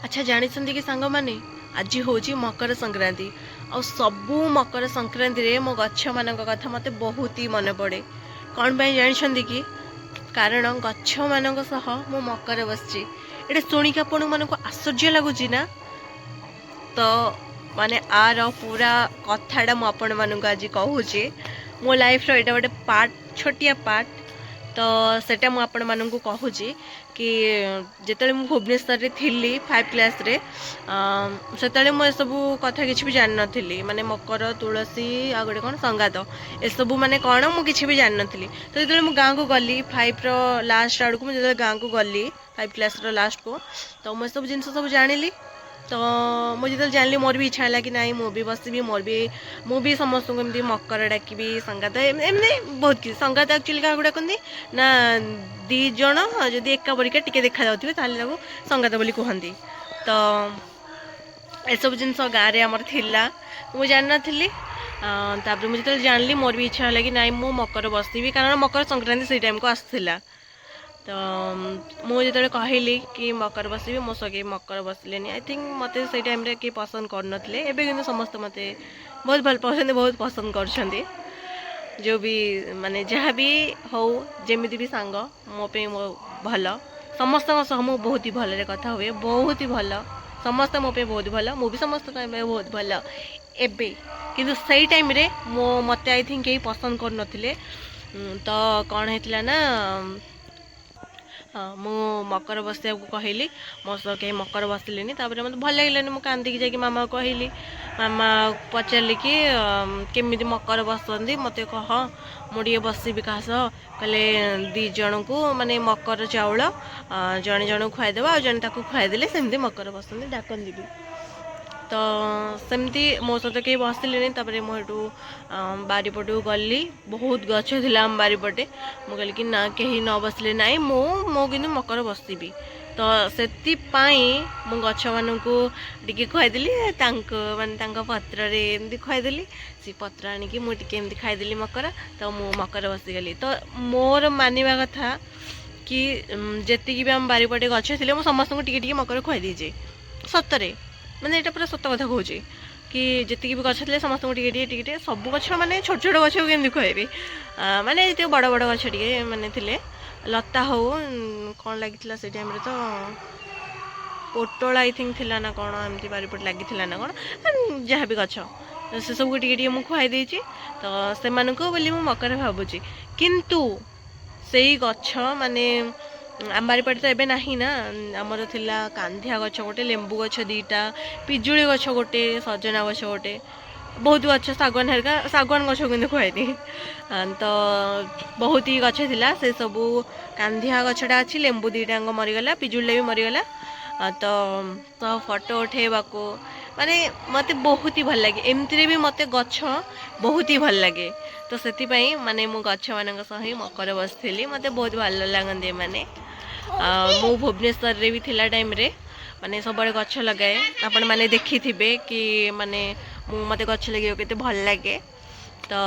अच्छा जानी कि सांग मैंने आज हूँ मकर संक्रांति आ सबू मकर संक्रांति रे मो गछ मान कथा मत बहुत ही मन पड़े कौन जानी कि कारण गछ मान मो मकर बसची ये शुणिक आपण मन को आश्चर्य लगुच ना तो माने आर पूरा कथाटा मुझे आपको आज कहूँ मो लाइफ रो एटा गोटे पार्ट छोटिया पार्ट तो सेटा मु आपण मानू कहूँ कि जिते मुझे भुवनेश्वर थी 5 क्लास रे से मुझे सब कथा कि भी जान नी माने मकर तुलसी आ गए कौन संगात एसबू माने कौन मुझे भी जान नी तो जो मुझे गाँव को गली 5 रो लास्ट आड़ को मुझे गाँव को गली 5 क्लास रो लास्ट को तो मुझे सब जिन सब जानी तो मुझे जो जानली मोर भी इच्छा है कि नाई मुझे बसबी मोर भी मुझे समस्त को एमती मकर डाकबी संगात एमती बहुत किसी संगात एक्चुअली क्या डाकती ना दीज जदि एका परिका टिके देखा जाऊे संगात बोली कहती तो एसबू जिन गाँव में आमर थिला मुझे जान नी तापर मुझे जो जानली मोर भी इच्छा है कि नाई मु मकर बसबी कारण मकर संक्रांति से टाइम को आसला तो मुझे जो कहली कि मकर बसबी मो सके मकर बसले आई थिंक मत से टाइम रे किए पसंद करनथिले एबे किंतु समस्त मत बहुत भल पाउछन्ते बहुत पसंद करछन्ते जो भी माने जहाँ भी हो जमी भी सांग मो पे मो भल समस्त मु बहुत ही भल कथा हुए बहुत ही भल समस्त मो पे बहुत भल मु भी समस्त बहुत भल एबे किंतु सही टाइम रे मो मत आई थिंक कहीं पसंद करनथिले तो कौन होता ना हाँ मु मकर बसिया को कहली मो सह कहीं मकर बसलेनी मतलब भल लगे मुझे कांदिकी जाकि मामा को कहली मामा पचारि कि केमी मकर बसती मत कह मुझे बसबी क्या सह कहले दी जन को माने मकर चाउल जड़े जन खुआईदेव आ जड़े खुआईदे सेमती मकर बसती डाकती भी तो सेमती मो सहित कहीं बसले मुझे बारीपटू गली बहुत गछ थी आम बारीपटे मुझे कहली कि ना कहीं न बसले ना मो कि मकर बसबी तो से मु गछ मान को टी खुआईदेली मानते पत्र एमती खुआईदेली सी पत्र आणिकी मुझे खाईदेली मकर तो मु मकर बसीगली तो मोर मानवा कथा कि जी भी आम बारीपटे गछ थे समस्त को टी मकर खुआई दीजे सतरे मैंने यहाँ पूरा सत कथा कहूँ कि जी भी गछ थे समस्त को टे सब गछ मैंने छोट छोट गछ को खुआबी माने जो बड़ बड़ गछ टे मैंने थे लता हो कौन लगी से टाइम तो पोटल आई थिंक थिला ना कौन एमती बारीपट लगी ना कौन जहाँ भी गछ से सब टे मुझे खुआई देती तो से बोली मु मकर भावुची किंतु से गछ माने आम बारीपटे तो एबे नहीं ना आमर थिला कांधिया गछ गोटे लेंबू गछ दीटा पिजुली गछ गोटे सजना गछ गोटे बहुत गछ सागवान हरिका सागवान गछ कि खुआई तो बहुत ही गछ थिला से सबू कांधिया गछटा अच्छी लेंबू दीटा मरीगला पिजुली भी मरीगला तो फोटो उठेबा को माने मते बहुत ही भल लगे एमती भी मते गछ बहुत ही भल लगे तो से माने मु गछ मान सही मकर बसली मते बहुत भल लगते माने मु भुवनेश्वर रे भी थिला टाइम रे माने सब गछ लगाए आपण माने देखी थिबे कि माने मते गछ लगे केते भल लगे तो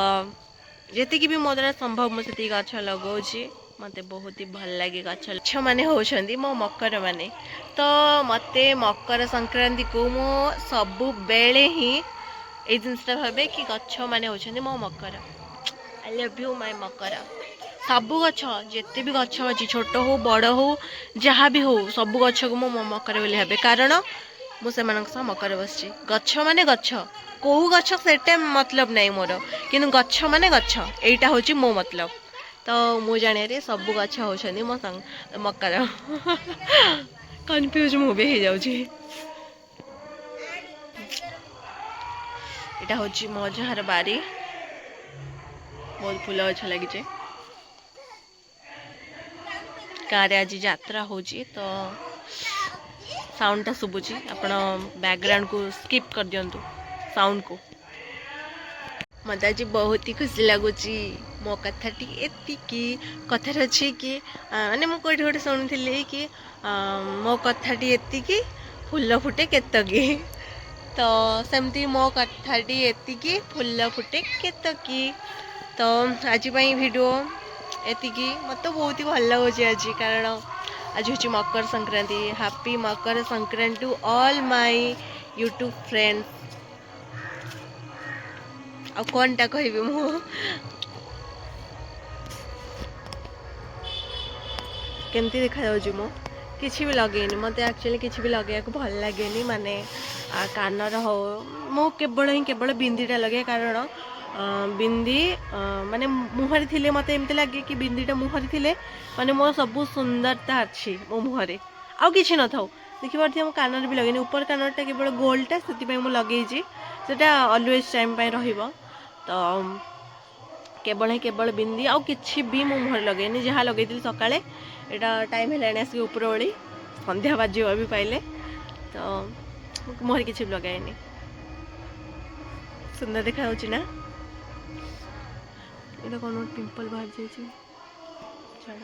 जेतिकी भी मो द्वारा संभव मुझे गछ लगाऊँ मते बहुत ही भल लगे गछ माने होछंदी मो मकर माने तो मते मकर संक्रांति को मो सबु बेले ही ए जिनसटा भाबे कि गछ माने होछंदी मो मकर आई लव यू माय मकर सबू गछ जिते भी गछ अच्छी छोट हो बड़ हो जहाँ भी हो सबू गछ को मो मकर बोली भावे कारण मुझे मकर बस गछ माने गछ कौ गछ से मतलब नहीं मोर कि गछ माने गछ एटा हूँ मो मतलब तो मु जाने सबू गछ होती मो मकर कन्फ्यूज मु भी हो जाऊँ यहाँ हूँ मो जार बारी बहुत फूल गछ लगी गाँव आज यात्रा हो तो साउंडटा शुभुची आपण बैकग्राउंड को स्किप कर दिंतु साउंड को मत आज बहुत ही खुशी लगुच मो कथाटी एतिकी कथार अच्छी कि माने मु कोठी गोटे शुणी कि मो कथाटी एतिकी फूल फुटे केतकी तो सेमती मो कथाटी एतिकी फूल फुटे केतकी तो आज वीडियो एतिकी मत बहुत ही भल लगुच आज कारण आज हूँ Makar Sankranti. Happy Makar Sankranti to all my YouTube friends. आ कौनटा कहबी मु केमती देखा जाऊँ मु किसी भी लगेनी मत एक्चुअली किसी भी लगे भल लगे माने कानर हो मु केवल बिंदीटा लगे कारण बिंदी माने मुहरे थिले मत एमती लगे कि बिंदीटा मुहरे थिले माने मोर सब सुंदरता अच्छी मो मुहरे आउ किसी न थाउ देखिए मो कानर भी लगे ऊपर कानरटा केवल गोलटा से लगे सेटा ऑलवेज टाइम रहिबो तो केवल बिंदी आउ किछि भी मो मुहरे लगेनी जहाँ लगे सकाळे एटा टाइम है आसिक ऊपर ओली संध्या बाजवा भी पाइले तो मुहरे किसी भी लगाएनी सुंदर देखा ना ये कौन पिंपल बाहर जाड़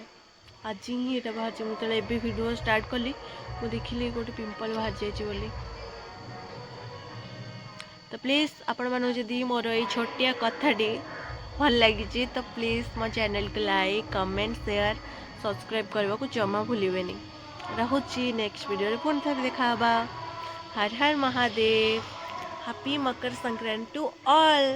आज ही ये बाहर मुझे एबे वीडियो स्टार्ट कली मु देखिली गोटे पिंपल बाहर जाइए तो प्लीज आपण मानू जदि मोर ये छोटिया कथाटी भल लगी तो प्लीज मो चैनल को लाइक कमेंट शेयर सब्सक्राइब करने को जमा भूलिबेनी। रहुची नेक्स्ट वीडियो पुणी थे देखा। Har Har Mahadev. Happy Makar Sankranti to all.